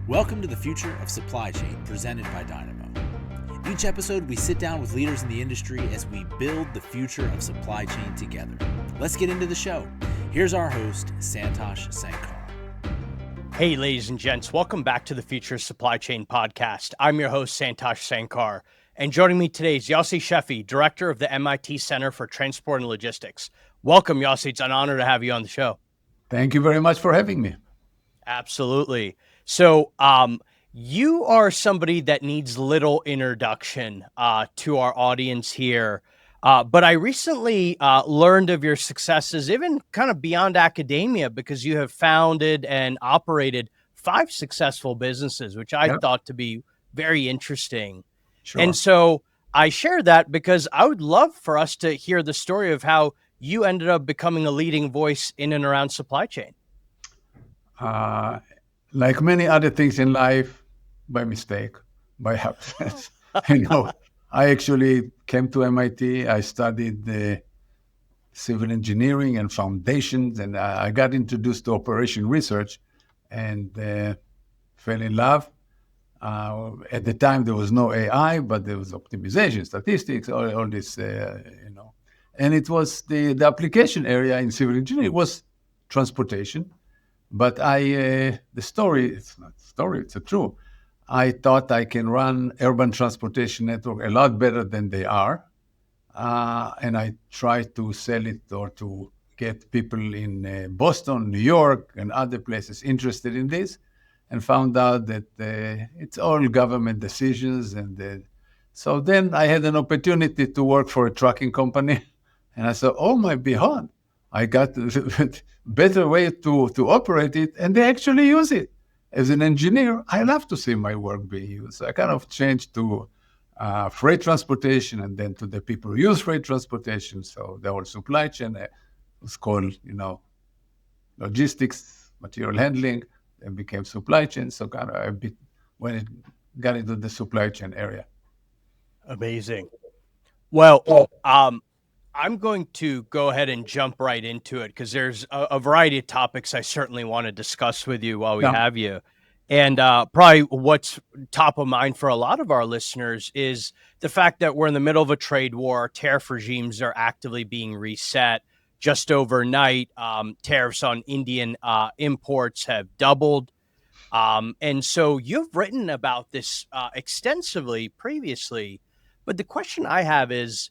Welcome to the Future of Supply Chain, presented by Dynamo. Each episode, we sit down with leaders in the industry as we build the future of supply chain together. Let's get into the show. Here's our host, Santosh Sankar. Hey, ladies and gents, welcome back to the Future of Supply Chain podcast. I'm your host, Santosh Sankar, and joining me today is Yossi Sheffi, director of the MIT Center for Transport and Logistics. Welcome, Yossi. It's an honor to have you on the show. Thank you very much for having me. Absolutely. So, you are somebody that needs little introduction to our audience here. But I recently learned of your successes, even kind of beyond academia, because you have founded and operated 5 successful businesses, which I thought to be very interesting. Sure. And so I share that because I would love for us to hear the story of how you ended up becoming a leading voice in and around supply chain. Like many other things in life, by mistake, by accident. I actually came to MIT. I studied civil engineering and foundations, and I got introduced to operation research and fell in love. At the time, there was no AI, but there was optimization, statistics, all this, And it was the application area in civil engineering was transportation. But it's not a story, it's a true. I thought I can run urban transportation network a lot better than they are. And I tried to sell it or to get people in Boston, New York, and other places interested in this, and found out that it's all government decisions. And so then I had an opportunity to work for a trucking company. And I thought, oh my behold, I got a better way to operate it, and they actually use it. As an engineer, I love to see my work being used. So I kind of changed to freight transportation, and then to the people who use freight transportation. So the whole supply chain was called, logistics, material handling, and became supply chain. So kind of a bit when it got into the supply chain area. Amazing. Well, I'm going to go ahead and jump right into it because there's a variety of topics I certainly want to discuss with you while we have you. And probably what's top of mind for a lot of our listeners is the fact that we're in the middle of a trade war. Tariff regimes are actively being reset. Just overnight, tariffs on Indian imports have doubled. And so you've written about this extensively previously. But the question I have is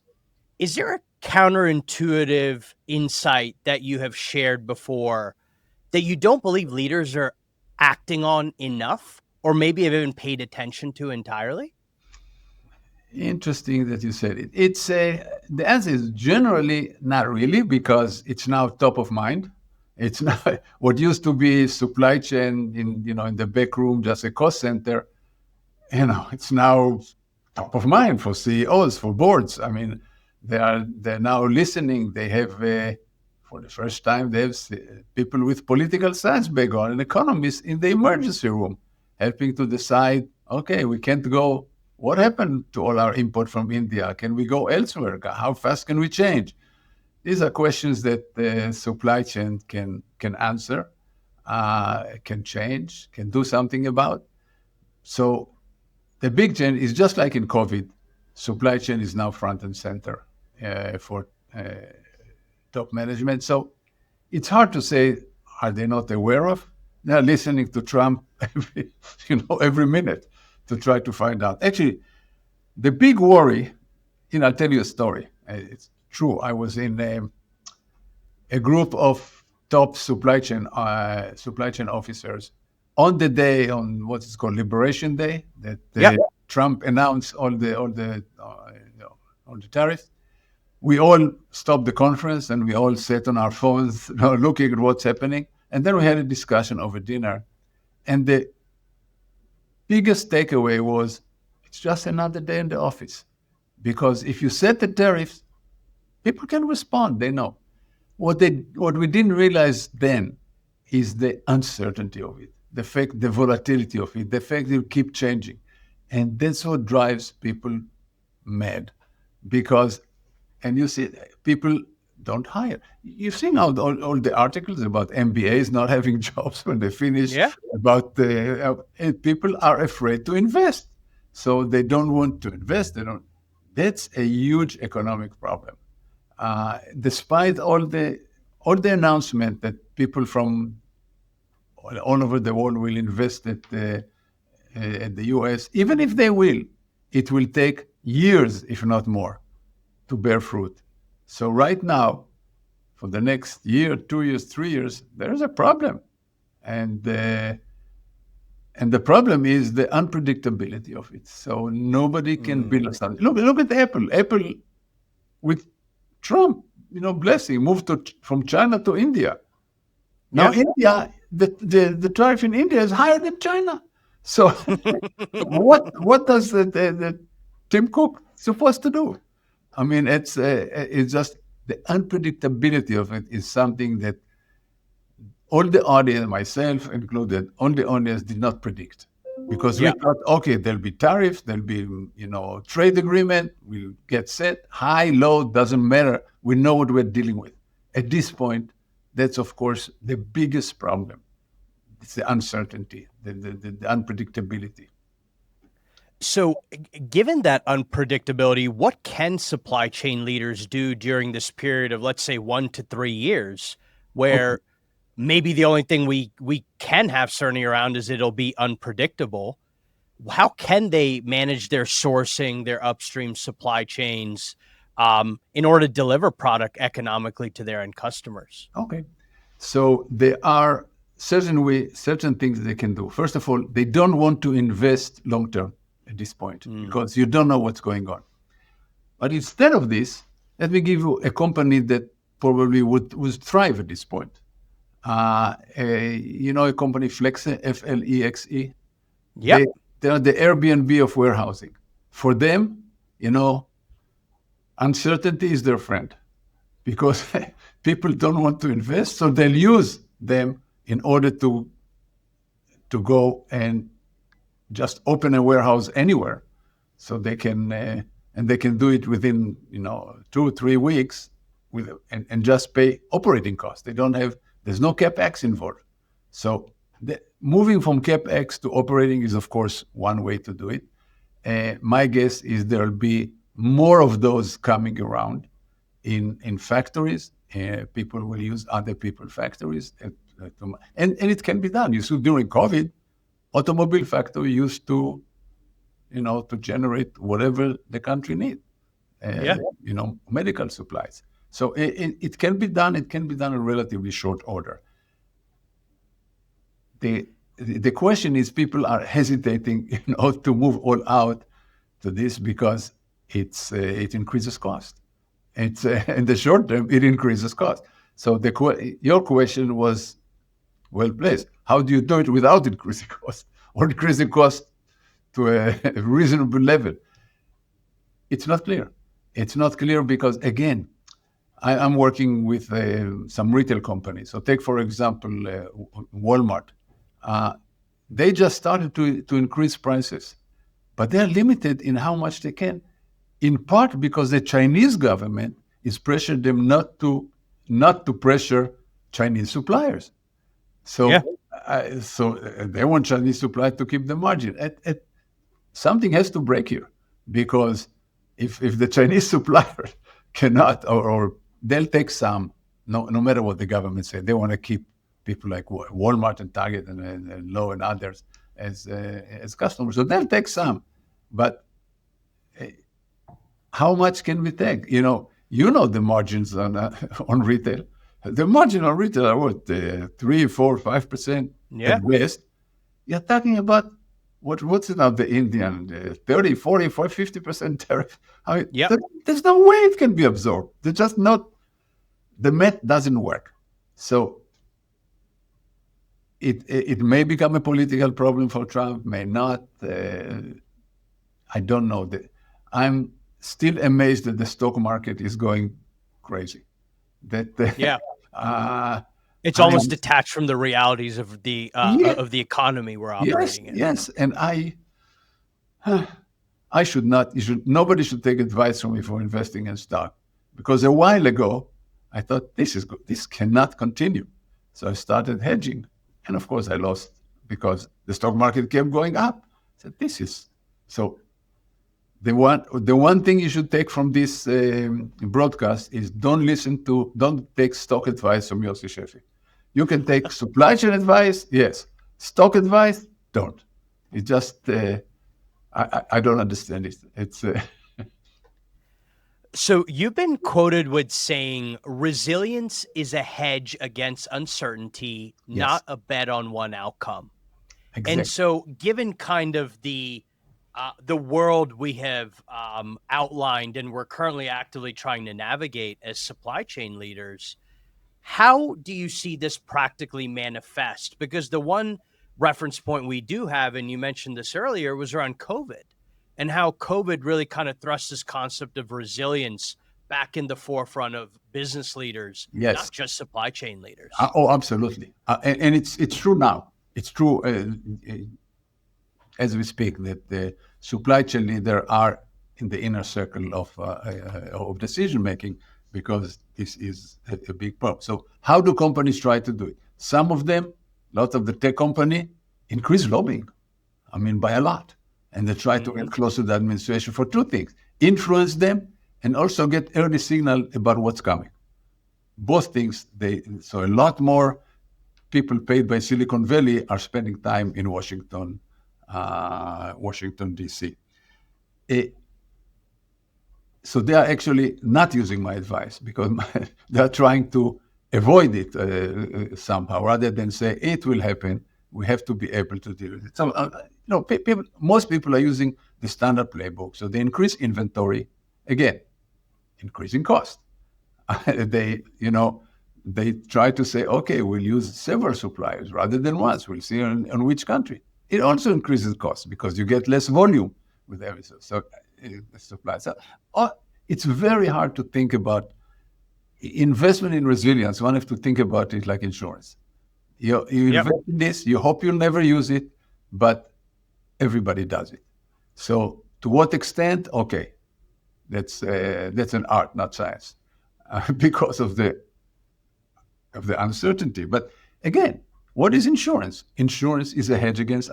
there a counterintuitive insight that you have shared before that you don't believe leaders are acting on enough, or maybe have even paid attention to entirely? Interesting that you said it. It's the answer is generally not really, because it's now top of mind. It's not what used to be supply chain in the back room, just a cost center. It's now top of mind for CEOs, for boards. I mean, they're now listening. They have, for the first time, they have people with political science background and economists in the emergency room, helping to decide, okay, we can't go. What happened to all our import from India? Can we go elsewhere? How fast can we change? These are questions that the supply chain can answer, can change, can do something about. So the big change is just like in COVID, supply chain is now front and center for top management. So it's hard to say, are they not aware of? They're listening to Trump every minute to try to find out. Actually, the big worry, I'll tell you a story. It's true. I was in a group of top supply chain officers on the day, on what is called Liberation Day, that Trump announced all the tariffs. We all stopped the conference and we all sat on our phones, looking at what's happening. And then we had a discussion over dinner. And the biggest takeaway was, it's just another day in the office. Because if you set the tariffs, people can respond. They know. What we didn't realize then is the uncertainty of it, the volatility of it, the fact that it keep changing. And that's what drives people mad. And you see, people don't hire. You've seen all the articles about MBAs not having jobs when they finish, about people are afraid to invest. So they don't want to invest. They don't. That's a huge economic problem. Despite all the announcement that people from all over the world will invest at the US, even if they will, it will take years, if not more, to bear fruit. So right now, for the next year, 2 years, 3 years, there is a problem. And the problem is the unpredictability of it. So nobody can build something. Look at Apple. Apple, with Trump, blessing, moved from China to India. Now India, the tariff in India is higher than China. So what does the Tim Cook supposed to do? I mean, it's just the unpredictability of it is something that all the audience, myself included, all the audience did not predict. Because we thought, okay, there'll be tariffs, there'll be, trade agreement, we'll get set, high, low, doesn't matter. We know what we're dealing with. At this point, that's, of course, the biggest problem. It's the uncertainty, the unpredictability. So given that unpredictability, what can supply chain leaders do during this period of, let's say, 1 to 3 years, where maybe the only thing we can have certainty around is it'll be unpredictable? How can they manage their sourcing, their upstream supply chains, in order to deliver product economically to their end customers? Okay. So there are certain things they can do. First of all, they don't want to invest long-term at this point because you don't know what's going on. But instead of this, let me give you a company that probably would thrive at this point. A company Flexe, Flexe. Yeah. They are the Airbnb of warehousing. For them, uncertainty is their friend because people don't want to invest, so they'll use them in order to go and just open a warehouse anywhere, so they can and they can do it within 2-3 weeks and just pay operating costs. There's no CapEx involved. So moving from CapEx to operating is, of course, one way to do it. My guess is there'll be more of those coming around in factories. People will use other people's factories, and it can be done. You see, during COVID, automobile factory used to generate whatever the country needs. Medical supplies. So it can be done. It can be done in relatively short order. The question is, people are hesitating, to move all out to this because it increases cost. It's in the short term, it increases cost. So your question was well placed. How do you do it without increasing cost or increasing cost to a reasonable level? It's not clear. It's not clear because, again, I'm working with some retail companies. So take, for example, Walmart. They just started to increase prices, but they're limited in how much they can, in part because the Chinese government is pressuring them not to pressure Chinese suppliers. So they want Chinese suppliers to keep the margin. Something has to break here, because if the Chinese supplier cannot, or they'll take some, no matter what the government says, they want to keep people like Walmart and Target and Lowe and others as customers. So they'll take some, but how much can we take? The margins on retail. The margin on retail are what, 3, 4, 5% at best. You're talking about what's it now? The Indian 30, 40, 50% tariff. There's no way it can be absorbed. There's just not. The math doesn't work. So it may become a political problem for Trump, may not. I don't know. I'm still amazed that the stock market is going crazy. It's almost detached from the realities of the economy we're operating in. Yes, and I should not. Nobody should take advice from me for investing in stock, because a while ago I thought, this is good. This cannot continue. So I started hedging. And of course, I lost because the stock market kept going up. I said, this is... So the one thing you should take from this broadcast is don't take stock advice from Yossi Sheffi. You can take supply chain advice, yes. Stock advice, don't. It's just, I don't understand it. It's... So you've been quoted with saying resilience is a hedge against uncertainty, not a bet on one outcome. Exactly. And so given kind of the world we have outlined and we're currently actively trying to navigate as supply chain leaders, how do you see this practically manifest? Because the one reference point we do have, and you mentioned this earlier, was around COVID and how COVID really kind of thrust this concept of resilience back in the forefront of business leaders, not just supply chain leaders. Oh, absolutely. And it's true now. It's true as we speak that the supply chain leaders are in the inner circle of decision making, because this is a big problem. So how do companies try to do it? Some of them, lots of the tech company, increase lobbying. I mean, by a lot. And they try to get close to the administration for two things: influence them and also get early signal about what's coming. Both things, so a lot more people paid by Silicon Valley are spending time in Washington, D.C. So they are actually not using my advice because they are trying to avoid it somehow, rather than say it will happen. We have to be able to deal with it. So, most people are using the standard playbook. So they increase inventory, again, increasing cost. They try to say, okay, we'll use several suppliers rather than once. We'll see on which country. It also increases cost because you get less volume with everything. So supply. So it's very hard to think about investment in resilience. One has to think about it like insurance. You invest in this, you hope you'll never use it, but everybody does it. So to what extent? Okay, that's an art, not science, because of the uncertainty. But again, what is insurance? Insurance is a hedge against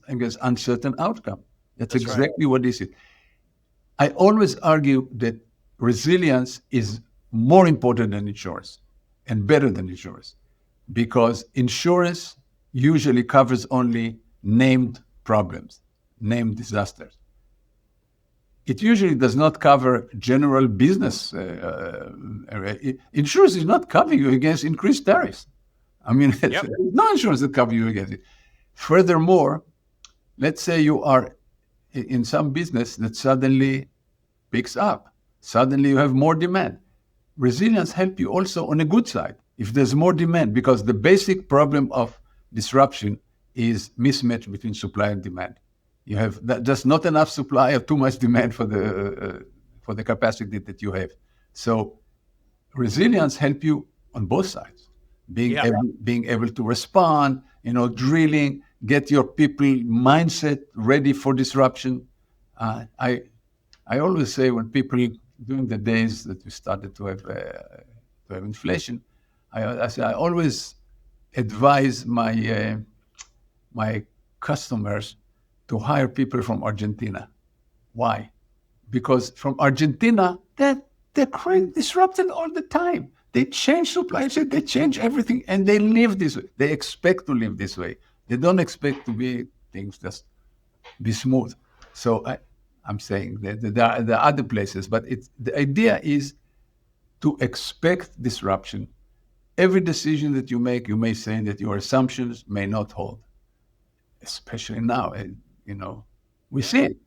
uncertain outcome. That's exactly what this is. I always argue that resilience is more important than insurance and better than insurance, because insurance usually covers only named problems, named disasters. It usually does not cover general business. Insurance is not covering you against increased tariffs. I mean, no insurance that covers you against it. Furthermore, let's say you are in some business that suddenly picks up. Suddenly you have more demand. Resilience helps you also on a good side if there's more demand, because the basic problem of disruption is mismatch between supply and demand. You have just not enough supply or too much demand for the capacity that you have. So resilience helps you on both sides, being able to respond, drilling, get your people mindset ready for disruption. I always say when people, during the days that we started to have inflation, I always advise my customers to hire people from Argentina. Why? Because from Argentina, they're disrupted all the time. They change supply chain, they change everything, and they live this way. They expect to live this way. They don't expect to be things just be smooth. So I'm saying that there are other places, but the idea is to expect disruption. Every decision that you make, you may say that your assumptions may not hold, especially now. We see it.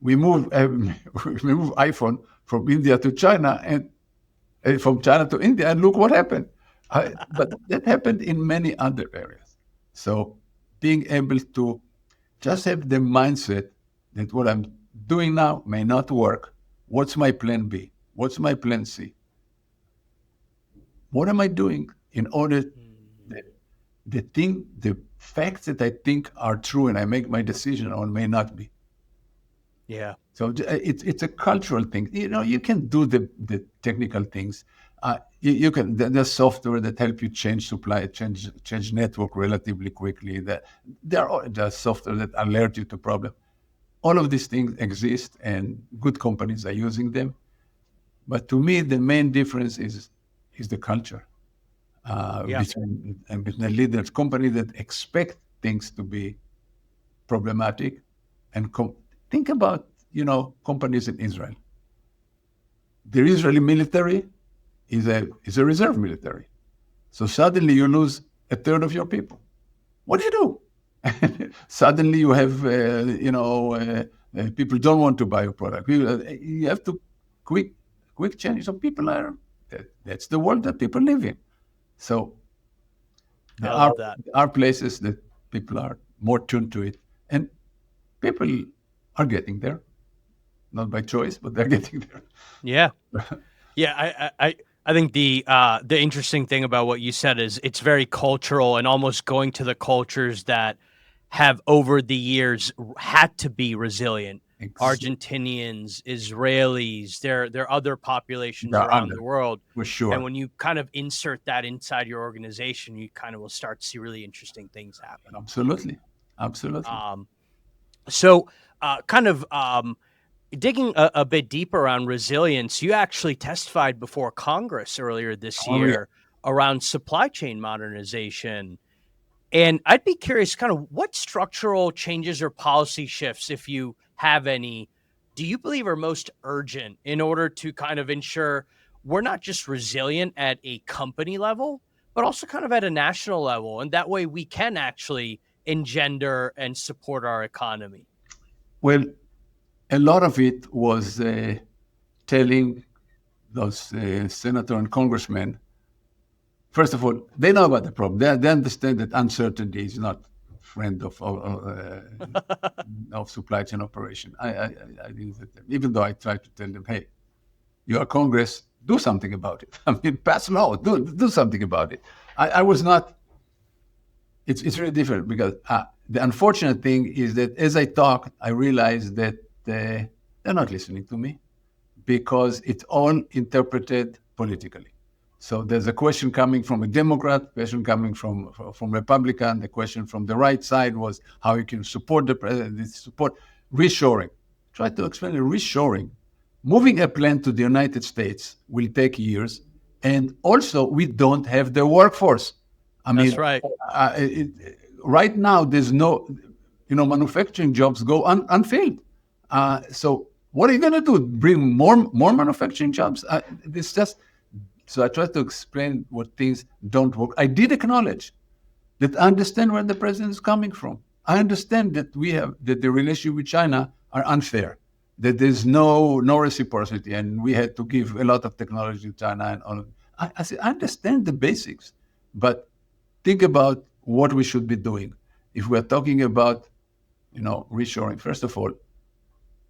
We move iPhone from India to China and from China to India, and look what happened. But that happened in many other areas. So being able to just have the mindset that what I'm doing now may not work. What's my plan B? What's my plan C? What am I doing in order the facts that I think are true and I make my decision on may not be? Yeah. So it's a cultural thing. You can do the technical things. You can. There's software that help you change network relatively quickly. There are software that alert you to problem. All of these things exist, and good companies are using them. But to me, the main difference is the culture between the leaders, companies that expect things to be problematic, and think about companies in Israel. The Israeli military is a reserve military, so suddenly you lose a third of your people. What do you do? Suddenly you have people don't want to buy your product. You have to quick change. So people that's the world that people live in. So there are places that people are more tuned to it, and people are getting there, not by choice, but they're getting there. Yeah. I think the interesting thing about what you said is it's very cultural and almost going to the cultures that have over the years had to be resilient. Argentinians, Israelis, there are other populations around the world. For sure. And when you kind of insert that inside your organization, you kind of will start to see really interesting things happen. Absolutely. Digging a bit deeper around resilience, you actually testified before Congress earlier this year around supply chain modernization. And I'd be curious, kind of what structural changes or policy shifts, if you have any, do you believe are most urgent in order to kind of ensure we're not just resilient at a company level, but also kind of at a national level? And that way we can actually engender and support our economy. Well, a lot of it was telling those senators and congressmen, first of all, they know about the problem. They understand that uncertainty is not a friend of supply chain operation. Even though I tried to tell them, hey, you are Congress, do something about it. I mean, pass law, do something about it. I was not. It's really different because the unfortunate thing is that as I talk, I realize that they're not listening to me because it's all interpreted politically. So there's a question coming from a Democrat, question coming from Republican. The question from the right side was how you can support the president, support reshoring. Try to explain reshoring. Moving a plant to the United States will take years, and also we don't have the workforce. That's right. Right now, there's no, manufacturing jobs go unfilled. So what are you going to do? Bring more manufacturing jobs? It's just. So I try to explain what things don't work. I did acknowledge that I understand where the president is coming from. I understand that that the relationship with China are unfair, that there's no reciprocity, and we had to give a lot of technology to China and all. I said, I understand the basics, but think about what we should be doing. If we're talking about, reshoring, first of all,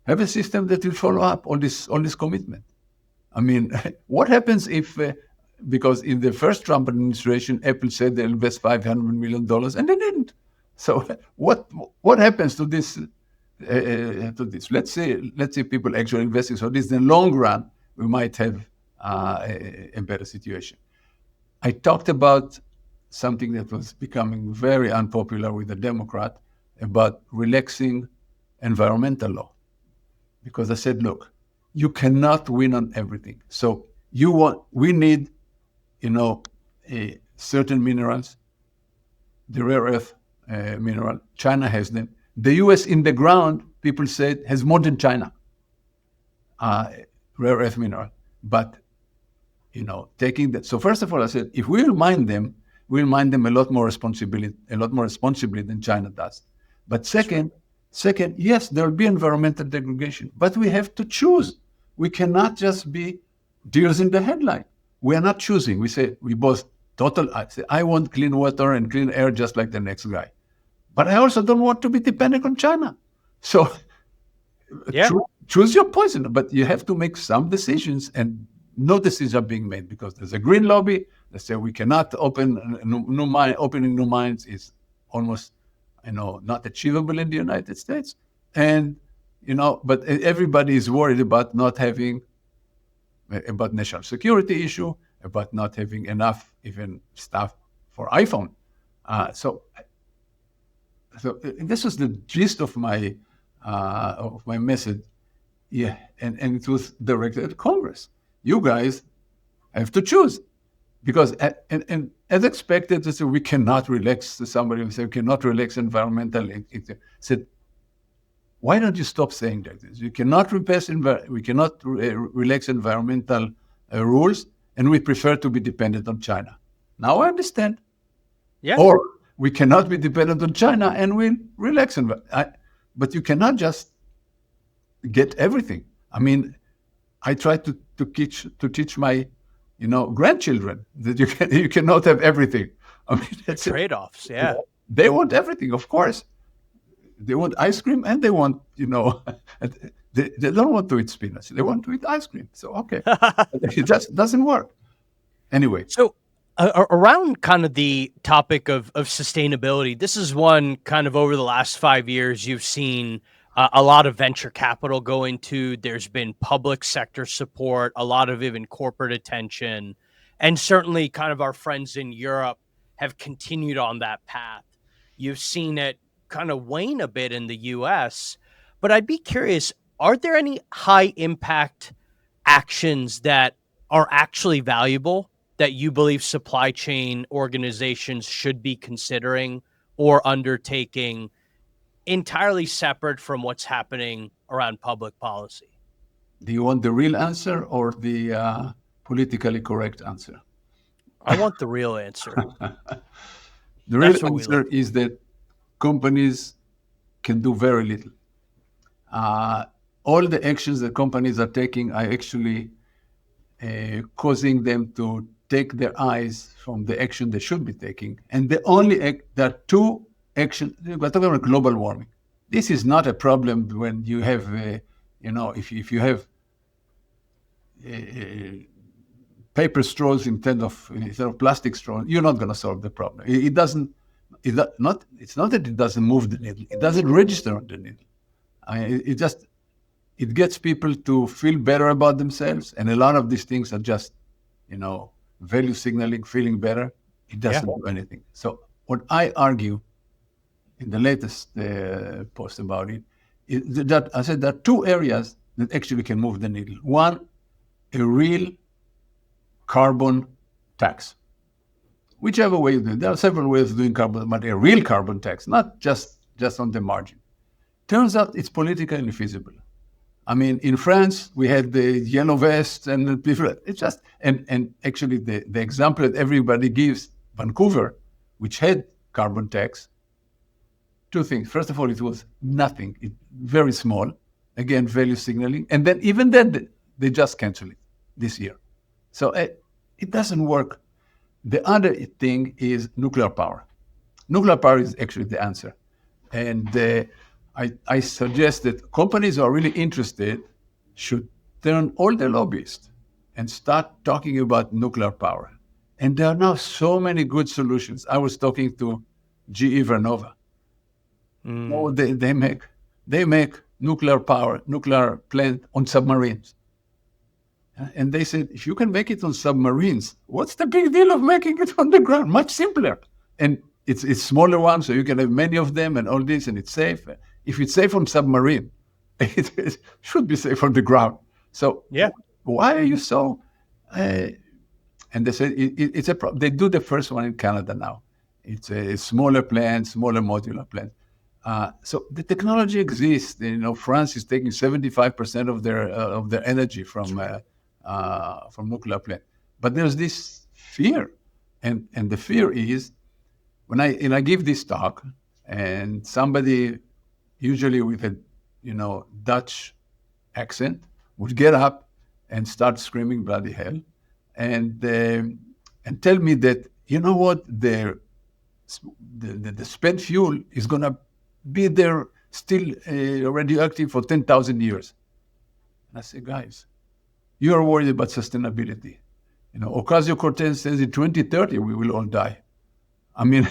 have a system that will follow up all this commitment. I mean, what happens if, because in the first Trump administration, Apple said they'll invest $500 million and they didn't. So what happens to this? Let's say people actually investing. So this, in the long run, we might have a better situation. I talked about something that was becoming very unpopular with the Democrat about relaxing environmental law, because I said, look, you cannot win on everything. So we need, certain minerals, the rare earth mineral. China has them. The U.S. in the ground, people said, has more than China, rare earth mineral. But, taking that. So first of all, I said, if we'll mine them a lot more responsibly than China does. But second, yes, there will be environmental degradation, but we have to choose. We cannot just be deers in the headlight. We are not choosing. We say I want clean water and clean air just like the next guy. But I also don't want to be dependent on China. So choose your poison. But you have to make some decisions, and no decisions are being made because there's a green lobby that say we cannot open new mine. Opening new mines is almost not achievable in the United States. And, but everybody is worried about not having, about national security issue. about not having enough even stuff for iPhone. So this was the gist of my message. Yeah, and it was directed at Congress. You guys have to choose. Because, and as expected, we cannot relax. Somebody said, we cannot relax environmental. Said, why don't you stop saying that? We cannot relax environmental rules, and we prefer to be dependent on China. Now I understand. Yeah. Or we cannot be dependent on China and we relax. But you cannot just get everything. I mean, I try to teach my grandchildren that you cannot have everything. I mean, that's trade-offs. Yeah, they want everything, of course. They want ice cream, and they want they don't want to eat spinach. They want to eat ice cream. So okay, it just doesn't work. Anyway, so around kind of the topic of sustainability, this is one kind of over the last 5 years you've seen a lot of venture capital go into. There's been public sector support, a lot of even corporate attention, and certainly kind of our friends in Europe have continued on that path. You've seen it kind of wane a bit in the US, but I'd be curious, are there any high impact actions that are actually valuable that you believe supply chain organizations should be considering or undertaking, entirely separate from what's happening around public policy? Do you want the real answer or the politically correct answer? I want the real answer. The real answer is that companies can do very little. All the actions that companies are taking are actually causing them to take their eyes from the action they should be taking. And there are two actions. We're talking about global warming. This is not a problem when you have, if you have paper straws instead of plastic straws, you're not going to solve the problem. It's not that it doesn't move the needle. It doesn't register on the needle. It gets people to feel better about themselves. And a lot of these things are just, value signaling, feeling better. It doesn't do anything. So what I argue in the latest post about it is that I said there are two areas that actually can move the needle. One, a real carbon tax. Whichever way you do it. There are several ways of doing carbon, but a real carbon tax, not just on the margin. Turns out it's politically infeasible. I mean, in France, we had the yellow vest and people. It's just, and actually the example that everybody gives, Vancouver, which had carbon tax, two things. First of all, it was nothing, very small. Again, value signaling. And then even then, they just canceled it this year. So it doesn't work. The other thing is nuclear power. Nuclear power is actually the answer. And I suggest that companies who are really interested should turn all their lobbyists and start talking about nuclear power. And there are now so many good solutions. I was talking to GE Vernova. Oh, they make nuclear plant on submarines. And they said, if you can make it on submarines, what's the big deal of making it on the ground? Much simpler. And it's smaller one, so you can have many of them and all this, and it's safe. If it's safe on submarine, it should be safe on the ground. So why are you so... and they said it's a problem. They do the first one in Canada now. It's a smaller plant, smaller modular plant. So the technology exists. France is taking 75% of their energy from nuclear plant. But there's this fear, and the fear is when I give this talk, and somebody, usually with a Dutch accent, would get up and start screaming bloody hell, and tell me that the spent fuel is going to be there still radioactive for 10,000 years. And I say, guys, you are worried about sustainability. Ocasio-Cortez says in 2030 we will all die. I mean,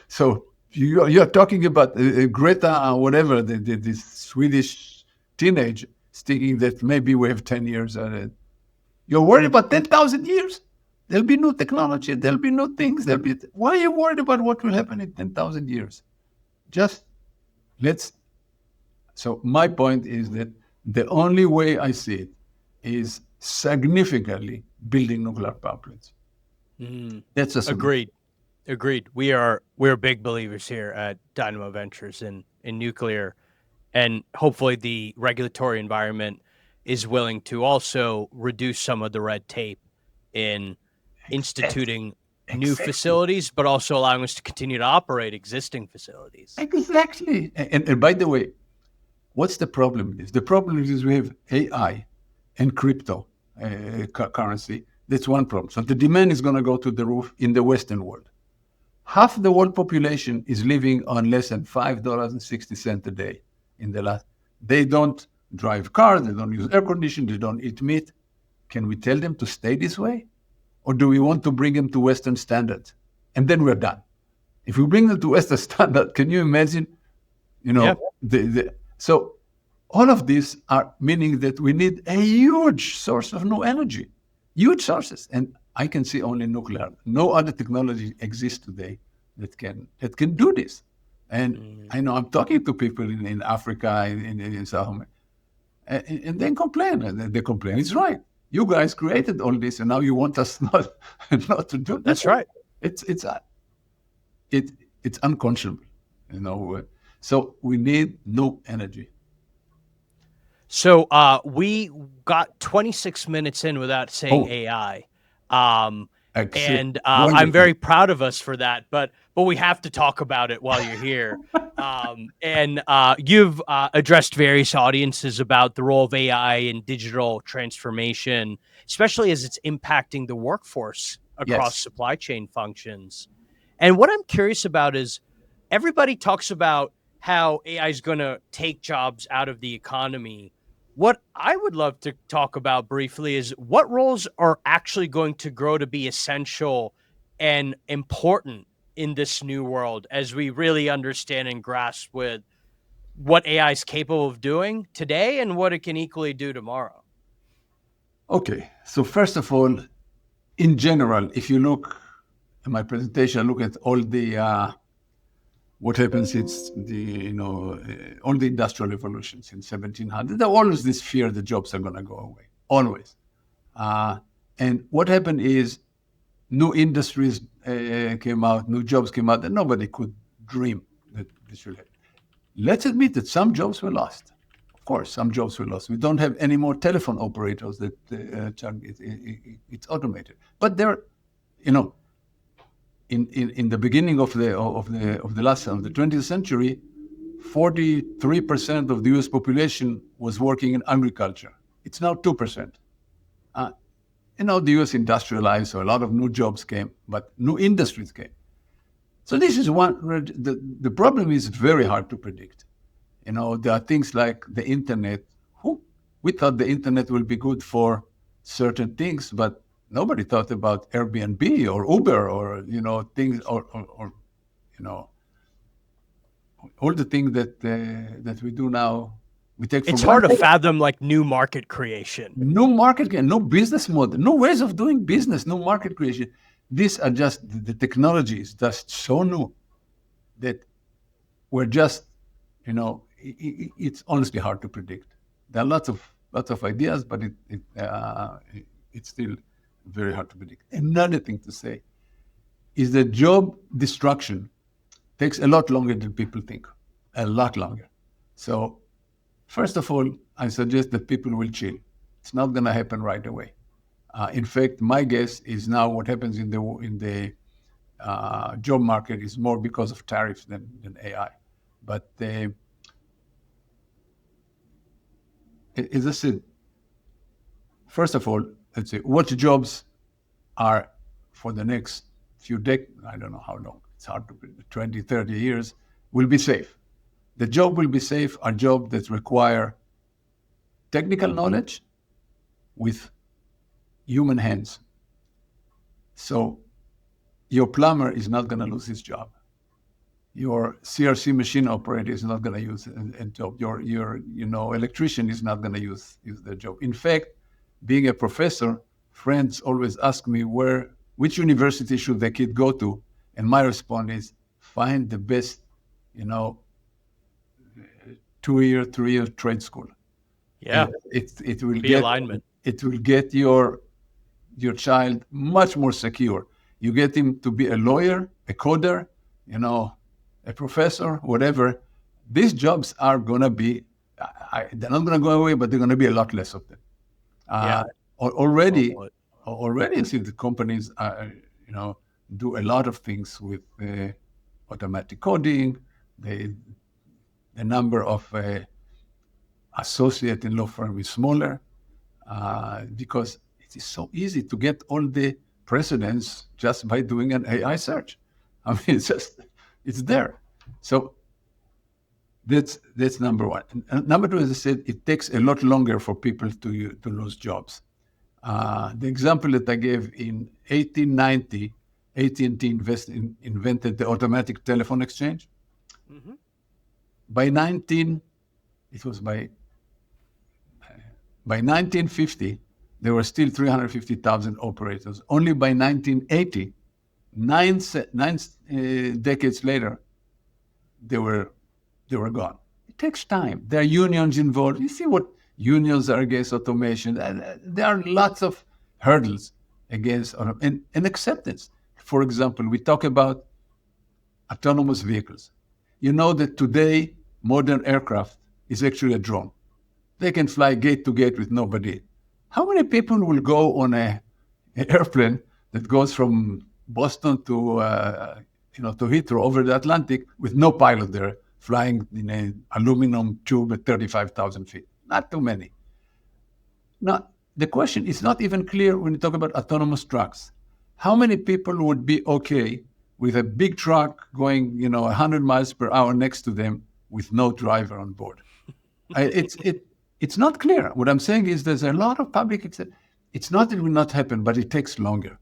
so you're talking about Greta, whatever, this Swedish teenage, thinking that maybe we have 10 years. You're worried about 10,000 years? There'll be new technology. There'll be new things. Why are you worried about what will happen in 10,000 years? Just let's. So my point is that the only way I see it is significantly building nuclear power plants. That's a solution. Agreed. We're big believers here at Dynamo Ventures in nuclear, and hopefully the regulatory environment is willing to also reduce some of the red tape in instituting new facilities, but also allowing us to continue to operate existing facilities. Exactly. And by the way, what's the problem with this? The problem is we have AI and crypto currency. That's one problem. So the demand is going to go to the roof in the Western world. Half the world population is living on less than $5.60 a day in the last. They don't drive cars, they don't use air conditioning, they don't eat meat. Can we tell them to stay this way? Or do we want to bring them to Western standards? And then we're done. If we bring them to Western standard, can you imagine? So all of these are meaning that we need a huge source of new energy, huge sources. And I can see only nuclear. No other technology exists today that can do this. And I know I'm talking to people in Africa, in South America, and they complain. They complain. It's right. You guys created all this, and now you want us not to do this. That's right. It's unconscionable, So we need new energy. So we got 26 minutes in without saying AI. And I'm very proud of us for that, but we have to talk about it while you're here. And you've addressed various audiences about the role of AI in digital transformation, especially as it's impacting the workforce across supply chain functions. And what I'm curious about is everybody talks about how AI is going to take jobs out of the economy. What I would love to talk about briefly is what roles are actually going to grow to be essential and important in this new world as we really understand and grasp with what AI is capable of doing today and what it can equally do tomorrow. Okay, so first of all, in general, if you look at my presentation, look at all the what happens, it's all the industrial revolutions in 1700. There's always this fear the jobs are going to go away, always. And what happened is new industries came out, new jobs came out, and nobody could dream that this will happen. Let's admit that some jobs were lost. Of course, some jobs were lost. We don't have any more telephone operators that it's automated. But there, in the beginning of the 20th century, 43% of the U.S. population was working in agriculture. It's now 2%. The U.S. industrialized, so a lot of new jobs came, but new industries came. So this is one. The problem is very hard to predict. There are things like the internet. We thought the internet will be good for certain things, but nobody thought about Airbnb or Uber or things or all the things that we do now. We take. It's hard to fathom new market creation, no business model, no ways of doing business, no market creation. These are just the technology is just so new that we're just it's honestly hard to predict. There are lots of ideas, but it's still very hard to predict. Another thing to say is that job destruction takes a lot longer than people think, a lot longer. So first of all, I suggest that people will chill. It's not going to happen right away. In fact, my guess is now what happens in the job market is more because of tariffs than AI. But as I said, first of all, let's say what jobs are for the next few decades, I don't know how long, it's hard to predict, 20, 30 years, will be safe. The job will be safe are jobs that require technical knowledge with human hands. So your plumber is not going to lose his job. Your CRC machine operator is not going to use a job. Your electrician is not going to use the job. In fact, being a professor, friends always ask me where which university should the kid go to? And my response is, find the best, 2-year, 3-year trade school. Yeah. And it will Be get alignment. It will get your child much more secure. You get him to be a lawyer, a coder, a professor, whatever. These jobs are gonna be, they're not gonna go away, but they're gonna be a lot less of them. Already, I see the companies, do a lot of things with automatic coding. The number of associate in law firm is smaller because it is so easy to get all the precedents just by doing an AI search. I mean, it's there. So that's number one. And number two, as I said, it takes a lot longer for people to lose jobs. The example that I gave in 1890, AT&T invented the automatic telephone exchange. Mm-hmm. By 1950, there were still 350,000 operators. Only by 1980, nine decades later, they were gone. It takes time. There are unions involved. You see what unions are against automation. There are lots of hurdles against and acceptance. For example, we talk about autonomous vehicles. You know that today, modern aircraft is actually a drone. They can fly gate to gate with nobody. How many people will go on an airplane that goes from Boston to Heathrow over the Atlantic with no pilot there, flying in an aluminum tube at 35,000 feet? Not too many. Now, the question is not even clear when you talk about autonomous trucks. How many people would be okay with a big truck going, 100 miles per hour next to them with no driver on board? It's not clear. What I'm saying is there's a lot of public acceptance. It's not that it will not happen, but it takes longer.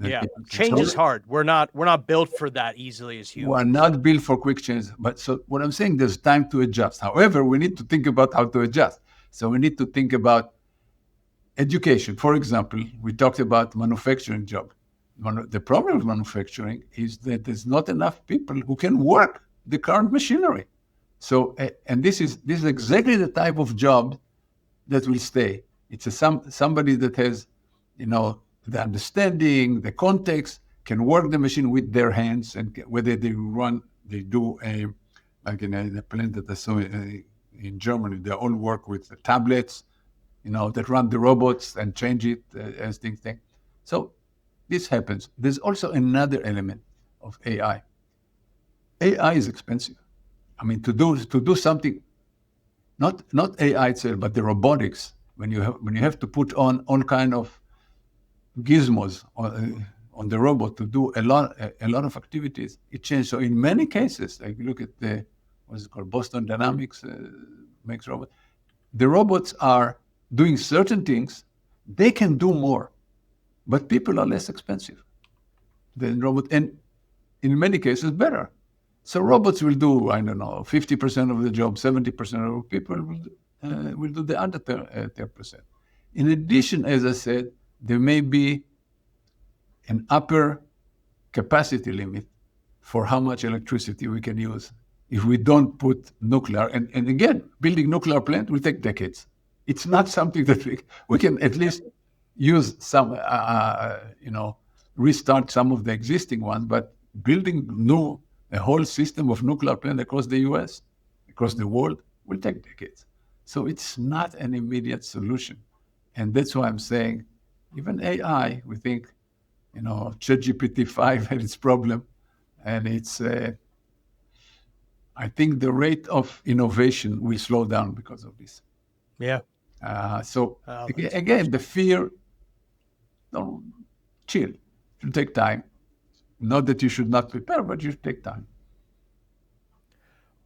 Yeah, change is hard. We're not built for that easily as humans. We're not built for quick change. But so what I'm saying, there's time to adjust. However, we need to think about how to adjust. So we need to think about education. For example, we talked about manufacturing job. The problem with manufacturing is that there's not enough people who can work the current machinery. So, and this is exactly the type of job that will stay. It's somebody that has, the understanding, the context, can work the machine with their hands, and whether they do like in a plant that I saw in Germany, they all work with the tablets, that run the robots and change it as things take. So this happens. There's also another element of AI. AI is expensive. I mean, to do something, not AI itself, but the robotics. When you have to put on all kind of gizmos on the robot to do a lot of activities, it changes. So in many cases, like look at what's it called, Boston Dynamics makes robots. The robots are doing certain things. They can do more, but people are less expensive than robots, and in many cases better. So robots will do, 50% of the job, 70% of people will do the other 10%. In addition, as I said, there may be an upper capacity limit for how much electricity we can use if we don't put nuclear. And again, building nuclear plant will take decades. It's not something that we can at least use some, restart some of the existing ones, but building a whole system of nuclear plant across the US, across the world, will take decades. So it's not an immediate solution. And that's why I'm saying, even AI, we think, ChatGPT-5 had its problem. And it's, I think the rate of innovation will slow down because of this. Yeah. Again, the fear, don't chill. It will take time. Not that you should not prepare, but you should take time.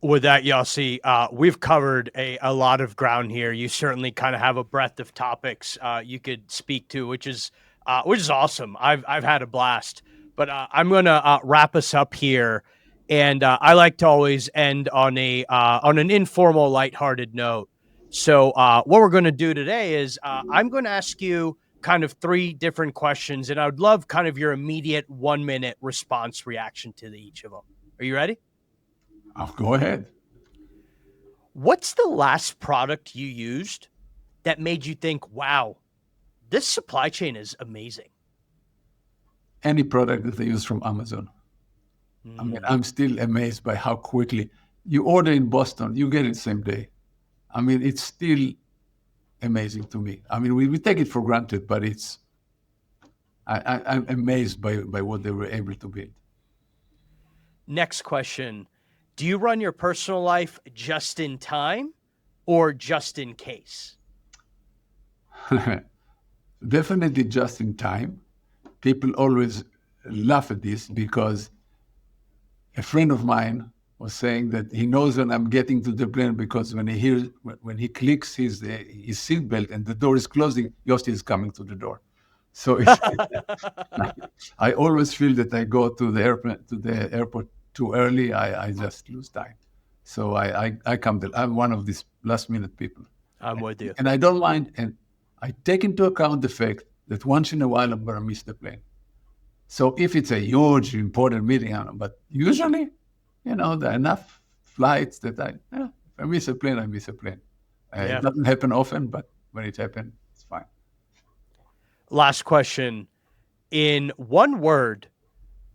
With that, Yossi, we've covered a lot of ground here. You certainly kind of have a breadth of topics you could speak to, which is awesome. I've had a blast. But I'm going to wrap us up here, and I like to always end on an informal, lighthearted note. So what we're going to do today is I'm going to ask you kind of 3 different questions, and I would love kind of your immediate 1-minute response reaction to each of them. Are you ready? I'll go ahead. What's the last product you used that made you think, wow, this supply chain is amazing? Any product that I use from Amazon. I mean, I'm still amazed by how quickly you order in Boston, you get it same day. I mean, it's still amazing to me. I mean, we take it for granted, but I'm amazed by what they were able to build. Next question. Do you run your personal life just in time or just in case? Definitely just in time. People always laugh at this because a friend of mine was saying that he knows when I'm getting to the plane because when he clicks his seatbelt and the door is closing, Yossi is coming to the door. So I always feel that I go to the airport too early. I just lose time. So I come there. I'm one of these last minute people. I'm with you. And I don't mind. And I take into account the fact that once in a while I'm going to miss the plane. So if it's a huge, important meeting, but usually, there are enough flights that if I miss a plane, I miss a plane. It doesn't happen often, but when it happens, it's fine. Last question. In one word,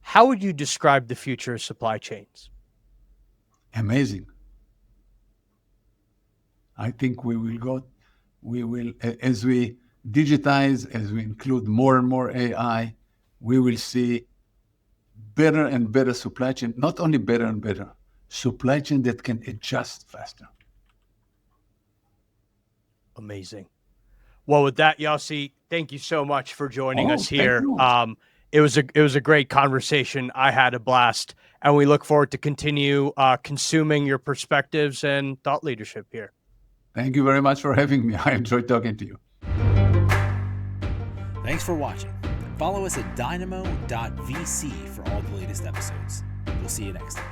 how would you describe the future of supply chains? Amazing. I think we will, as we digitize, as we include more and more AI, we will see better and better supply chain, not only better and better, supply chain that can adjust faster. Amazing. Well, with that, Yossi, thank you so much for joining us here. It was a great conversation. I had a blast, and we look forward to continue consuming your perspectives and thought leadership here. Thank you very much for having me. I enjoyed talking to you. Thanks for watching. Follow us at dynamo.vc for all the latest episodes. We'll see you next time.